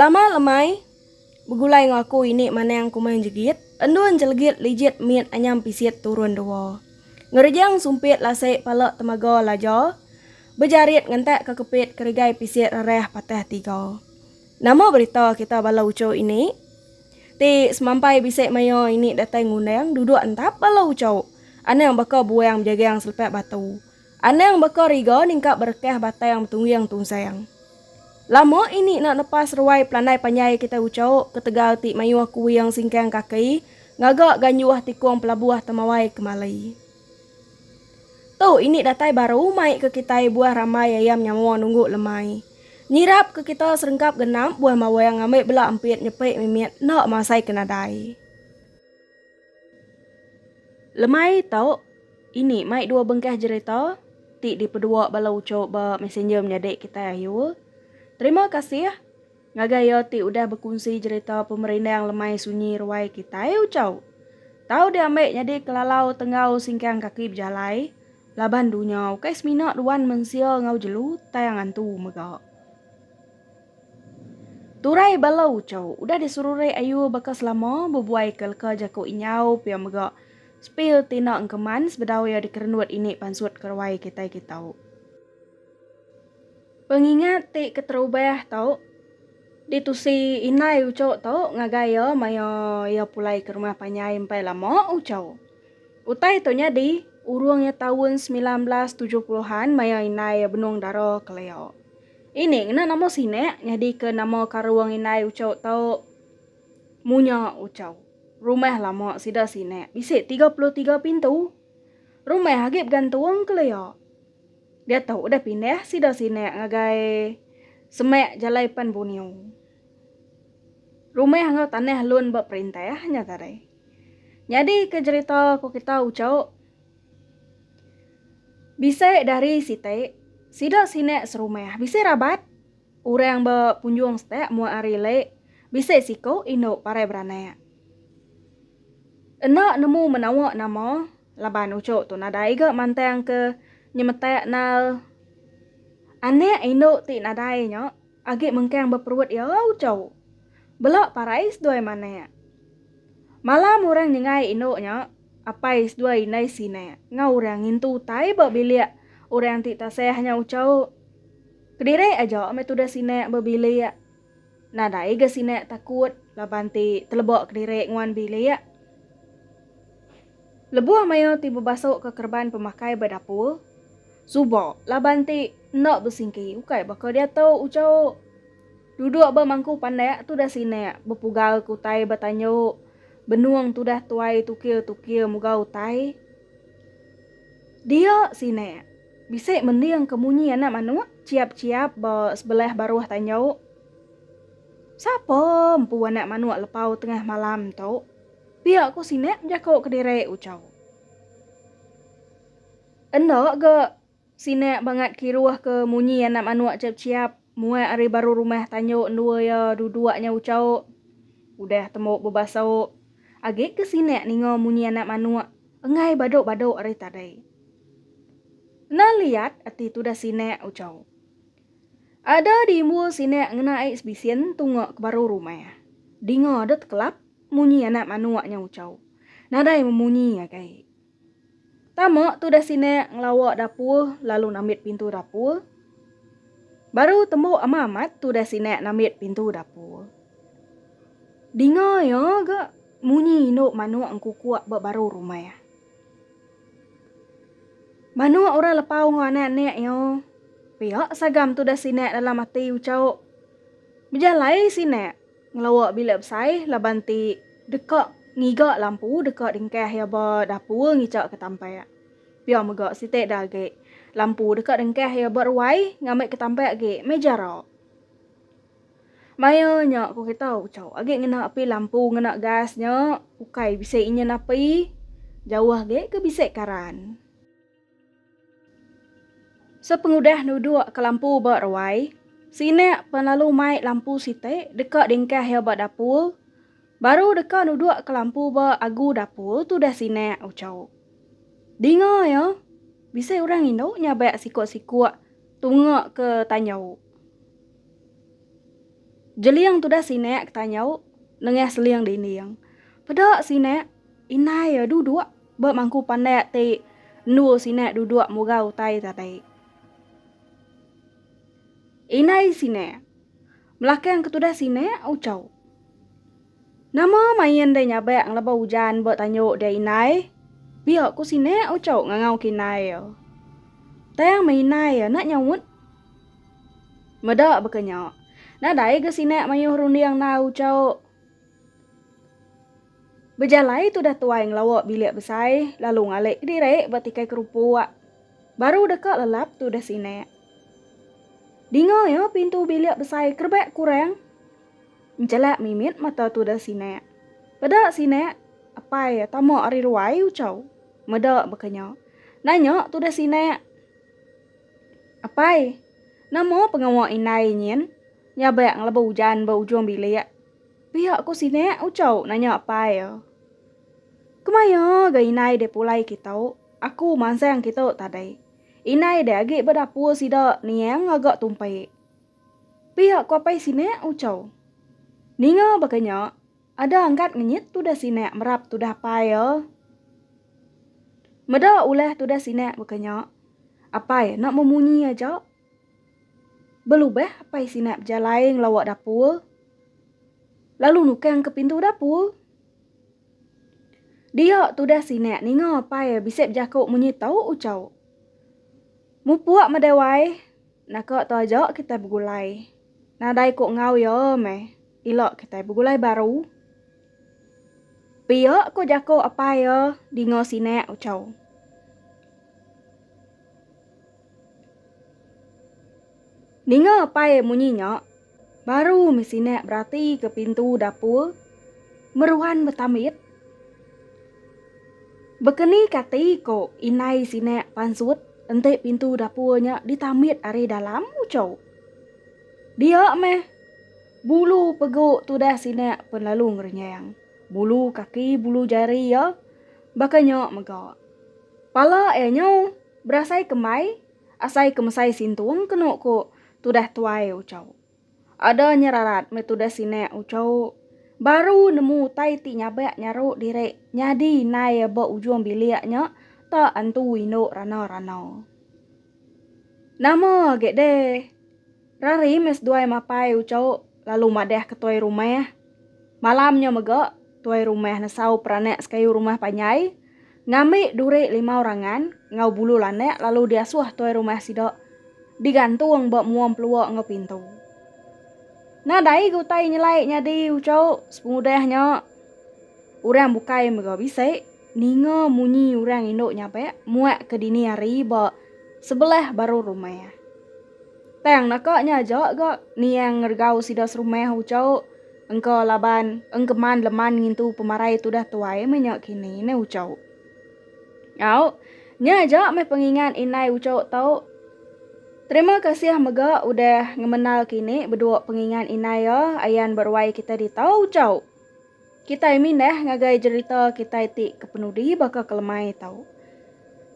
Lama lemai, begulai ngaku ini mana yang kumain jegit, endun jelegit lijit miet anyam pisit turun dewa. Ngerjang sumpit lasek palak temaga lajo, bejarit ngentek kekepit kerigai pisit rereh patah tiga. Nama berita kita balau uco ini, ti semampai bisik mayo ini datang ngundang duduk entap balau uco. Ane yang baka buang jaga yang selepek batu. Ane yang baka riga ningkap berkeh batai yang tunggu yang tungsayang. Lama ini nak lepas ruai pelandai panjai kita ucau ketegal ti mayu aku yang singkang kaki ngagak ganyuah tikung pelabuah temawai kemalai. Tu ini datai baru mai ke kita buah ramai ayam nyawa nunggu lemai. Nyirap ke kita serengkap genap buah mawa yang ngambil bela ampit nyepek mimiat nak masai kenadai. Lemai tau ini mai dua bengkeh jerita ti di pedua balau ucau ba messenger menyadek kita ayu. Terima kasih ngagaya ti udah berkongsi cerita pemerintah yang lemai sunyi ruai kita ucau. Tahu dia ambil jadi kelalau tengau singkang kaki berjalai. Laban dunia kais minat duan mensia ngau jelu tayangan tu megak. Turai balau ucau udah disuruh ayu bakas lama berbuai kelka jako inyau pia megak. Spil tina engkeman sebedau ya dikerenuat ini pansut keruai kita. Pengingat ti keterubah tau. Ditusi inai ucau tau ngagaya maya ya pulai ke rumah panyai empai lama ucau. Utai tonya di urungnya tahun 1970-an maya inai benung daro keleo. Ini ngena nama sine jadi ke nama karuang inai ucau tau munya ucau. Rumah lama sida sine bisik 33 pintu. Rumah hagip gantuang keleo. Dia tahu udah pindah sida sine ngagai semek jalai pan buniu. Rumah ngau tanah lun berperintah nya tadi. Jadi ke cerita ko kita ucau bisa dari site sida sine serumah bisa rabat orang berpunjung stek mua arile bisa siko indo pare berana. Enak nemu menawak nama laban ucau tu nadai ke mantang ke nyemetek nal ane indo ti nadai nya agak mengkang berperut ya ucau. Belak parais dua mana. Malam orang nyengai indo nya apais dua inai sine. Ngau orang intu tai berbilik orang ti tasehnya ucau. Kediri aja metuda sine berbilik. Nadai ke sine takut laban ti telebok kediri nguan bilik. Lebuah mayo ti berbasuk ke kerban pemakai berdapur. Subo laban ti nak bersingki ukai bakal dia tahu ucau. Duduk bermangku pandai tu dah sine berpugal kutai bertanyo benuang tu dah tuai tukil muga utai. Dia sine bisik mendiang kemunyi anak manu ciap-ciap sebelah baruah tanyo. Siapa empu anak manu lepau tengah malam tau. Biar aku sine jakok kediri ucau. Enak ke sine banget kiruah ke munyi anak manu ciap-ciap. Muai hari baru rumah tanyo dua ya duduaknya ucau. Udah temu berbasau. Agak ke sini ningo munyi anak manua. Engai badok-badok hari tadi. Nah lihat ati tu dah sini ucau. Ada di mu sini ngena eksbisien tunggu ke baru rumah. Dingo ada kelap munyi anak manuaknya ucau. Nadai memunyi ya kai. Tamu tu dah sini ngelawak dapur lalu namit pintu dapur. Baru temu amat tu dah sini namit pintu dapur. Dingo ya ga munyi no manu angku kuat baru rumah ya. Manu orang lepau nganek yo. Pihak sagam tu dah sini dalam hati ucau. Berjalai sini ngelawak bila besai laban ti dekat ngigak lampu dekat dingkah ya dapur ngicak ke tampai. Biar megak sitek dah ge. Lampu dekat dengkeh ya berwai ngambil ke tampak age meja ro. Maya nya aku kita ucau age ngena api lampu ngena gasnya ukai bisa inyen api jauh age ke bisa karan. Sepengudah nuduk ke lampu berwai sine penalu mai lampu site dekat dengkeh ya dapur baru dekat nuduk ke lampu agu dapur tu dah sine ucau. Dingo ya. Bisa orang Indo nyabak sikuk-sikuk tunggak ke tanyau. Jeliang tu dah sinek tanyau nengah seliang diniang. Pada sinek inai ya duduk ba mangku pandai te nu sinek duduk mugau tai tadai. Inai sinek melakang ketudah sinek ucau. Nama main dai nyabe ang laba hujan ba tanyo dia inai. Biak ku sinek ucau ngangau kinai yo. Tayang mainai ya nak nyawut. Meda bekenya. Na dai ke sinek mayuh runiang na ucau. Berjalai tu dah tua yang lawak bilik besai, lalu ngalik direk batikai kerupuk. Baru dekat lelap tu dah sinek. Dingo ya pintu bilik besai kerbek kurang. Mencelak mimit mata tu dah sinek. Pada sinek, apa ya tamu ari ruai ucau. Meda bekenya. Nanya tu dah sinek. Apa? Namo pengawak inai nyen. Nyabak ngelaba hujan ba ujung bilik. Pihak ku sinek ucau nanya apa ya. Kemaya ga inai de pulai kitau. Aku mansang kitau tadai. Inai de agi berdapur sida niang agak tumpai. Pihak ku apai sinek ucau. Ninga bakanya ada angkat ngenyit tu dah sinek merap tu dah apa ya. Meda ulah tu dah sinek bakanya. Apa ya nak memunyi aja. Belubeh apa sinek berjalaing lawak dapur. Lalu nukang ke pintu dapur. Dia tu dah sinek ninga apa ya bisa berjakuk munyi tau ucau. Mupuak madewai. Nak tu aja kita bergulai. Nadai kok ngau ya meh. Ilok kita bergulai baru. Piak kok jakuk apa ya dingo sinek ucau. Ninga apa ya munyinya. Baru mesinek berarti ke pintu dapur. Meruhan betamit. Bekeni kati ko inai sinek pansut. Ente pintu dapurnya ditamit ari dalam ucau. Dia meh. Bulu peguk tu dah sinek penlalu ngerenyang. Bulu kaki, bulu jari ya. Bakanya megak. Pala nyau berasai kemai. Asai kemesai sintung kenuk ko tu dah tuai ucau. Ada nyerarat me tu dah sinek ucau. Baru nemu tai ti nyabak nyaruk direk. Nyadi nai ba ujung biliknya. Tak antu wino rana-rana. Nama gede. Rari mes duai mapai ucau. Lalu madeh ke tuai rumah. Malamnya megak. Tuai rumah nasau peranek sekayu rumah panyai. Ngambil dure 5 orangan. Ngau bulu lanek. Lalu dia suah tuai rumah sidak. Digantung bak muam peluak ngau pintu. Nah dai gutai nyelai nyadi ucau. Sepengudahnya. Urang bukai megak bisa. Ninga munyi urang induk nyapek. Muak ke dini hari bak. Sebelah baru rumah. Tang nakaknya aja gak niang ngergau sidas rumah ucau. Engkau laban, engkeman leman ngintu pemarai tu dah tuai menyak kini ne ucau. Au, nya aja me pengingat inai ucau tau. Terima kasih mega udah ngemenal kini berdua pengingat inai ya. Ayan berwai kita di tau ucau. Kita ini dah ngagai cerita kita ti kepenudi bakal kelemai tau.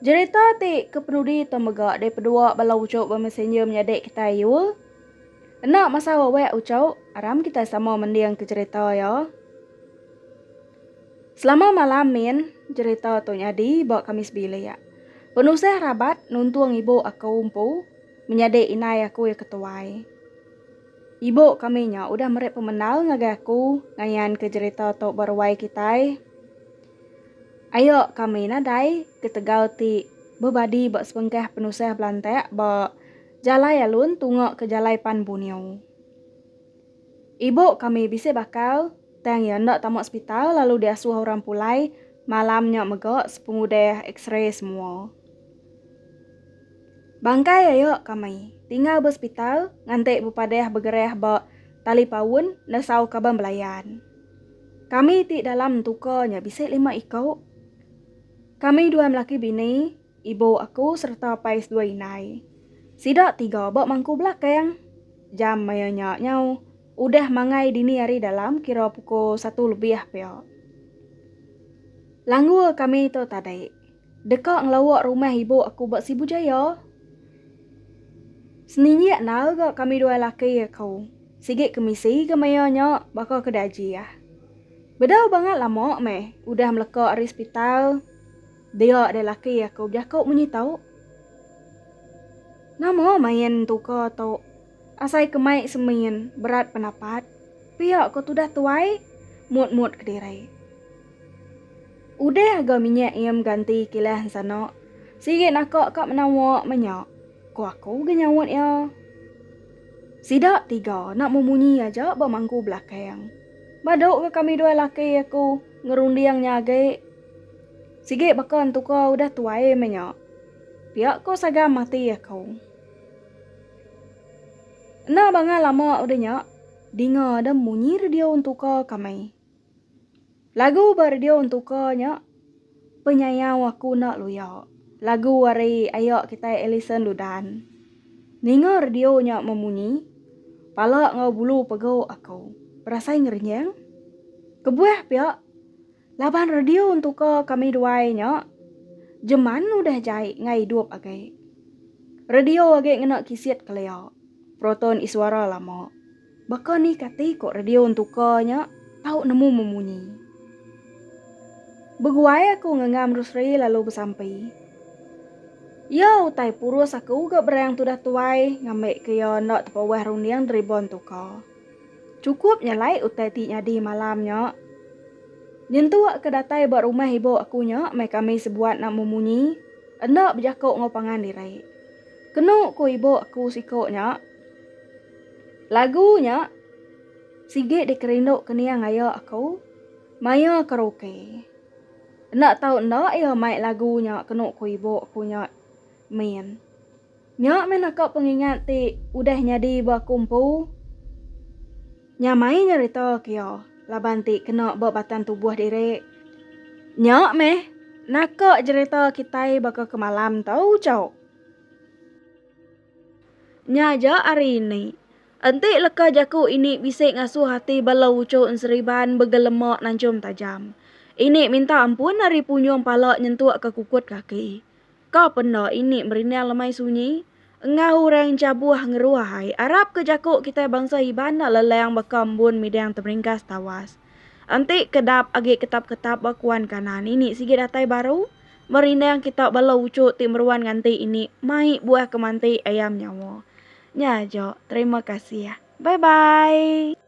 Cerita ti kepenudi temega de pedua balau ucau bermesenjam nyadek kita yul. Enak masa wawe ucau, aram kita sama mendiang ke cerita ya. Selama malam min, cerita tu nyadi bawa kamis bilik ya. Penusah rabat nuntuang ibu aku umpu, menyadek inai aku ya ketuai. Ibu kaminya udah merek pemenal ngagaku, ngayan ke cerita tu berwai kita. Ayo kami nadai ketegal ti bebadi bak sepengkah penusah belantek bak jalai alun tungok ke jalai pan buniau. Ibu kami bisa bakal tang ya ndak tamu hospital lalu dia suah orang pulai malamnya megak sepengudah x-ray semua. Bangkai ayo kami tinggal di hospital ngantek bupadeh bergereh bak tali pawun nasau kaban belayan. Kami ti dalam tukanya bisa 5 ikau. Kami 2 lelaki bini, ibu aku serta pais 2 inai. Sidak 3 bak mangku belakang. Jam mayanya nyau. Udah mangai dini hari dalam kira pukul 1 lebih pihak. Langgur kami tu tadai. Dekat ngelawak rumah ibu aku bak si Bujaya. Seninyak nal gak kami 2 lelaki ya kau. Sige kemisi kemayanya bakal kedaji ya. Bedau banget lah mak meh, udah melekak di hospital. Dia ada laki aku jakau munyi tau. Namo main tuka tau. Asai kemai semin berat penapat. Pihak ko tudah tuai, mut kedirai. Udah agak minyak iam ganti kilah sana. Sige nakak kak menawak menyak. Ko aku genyawat ya. Sidak 3 nak memunyi aja bermangku belakang. Baduk ke kami dua laki aku ngerundiang nyage. Sige bakal tuka udah tuai menyak. Pihak ko sagam mati aku. Nah bangal lama udah nyak. Dinga ada munyi radio untuk kami. Lagu radio untuk nyak. Penyayang aku nak luya. Lagu wari ayo kita Ellison Ludan. Ninga radio nyak memunyi. Pala ngau bulu pegau aku. Perasai ngerenyang. Kebuah pihak. Laban radio untuk kami dua nyak. Jeman udah jai ngai duap agai. Radio agai ngenak kisiat keleo. Proton iswara lama. Baka ni kati kok radio untuk nyak. Tahu nemu memunyi. Beguai aku ngengam rusri lalu bersampai. Ya utai purus aku gak berang tudah tuai ngambek kaya nak tepawah rundiang dribon tuka. Cukup nyalai utai ti nyadi malamnya. Nyentu kedatai buat rumah ibu aku nyak mai kami sebuat nak memunyi. Endak berjakuk ngopangan dirai. Kenuk ku ibu aku sikok nyak. Lagunya sige dikerinduk keniang ayo aku. Maya karaoke. Nak tahu ndak ya mai lagunya kenuk ku ibu aku nyak main. Nyak men akak pengingat ti udah nyadi bakumpu. Nyamai nyerita kyo. Laban ti kena batan tubuh diri. Nyak meh nakak cerita kita bakal ke malam tau cau. Nyaja hari ini. Antik leka jaku ini bisik ngasuh hati balau ucuk seriban begelemak nancum tajam. Ini minta ampun hari punyung palak nyentuak ke kukut kaki. Kau pernah ini merinia lemai sunyi. Engau orang cabuah ngeruahai. Arab ke jakuk kita bangsa hiban nak lelayang bekambun midang terringkas tawas. Antik kedap agi ketap-ketap bakuan kanan. Ini sige datai baru. Merindang kita balau ucuk timruan nganti ini. Mai buah kemanti ayam nyawa. Nyajo, terima kasih ya. Bye-bye.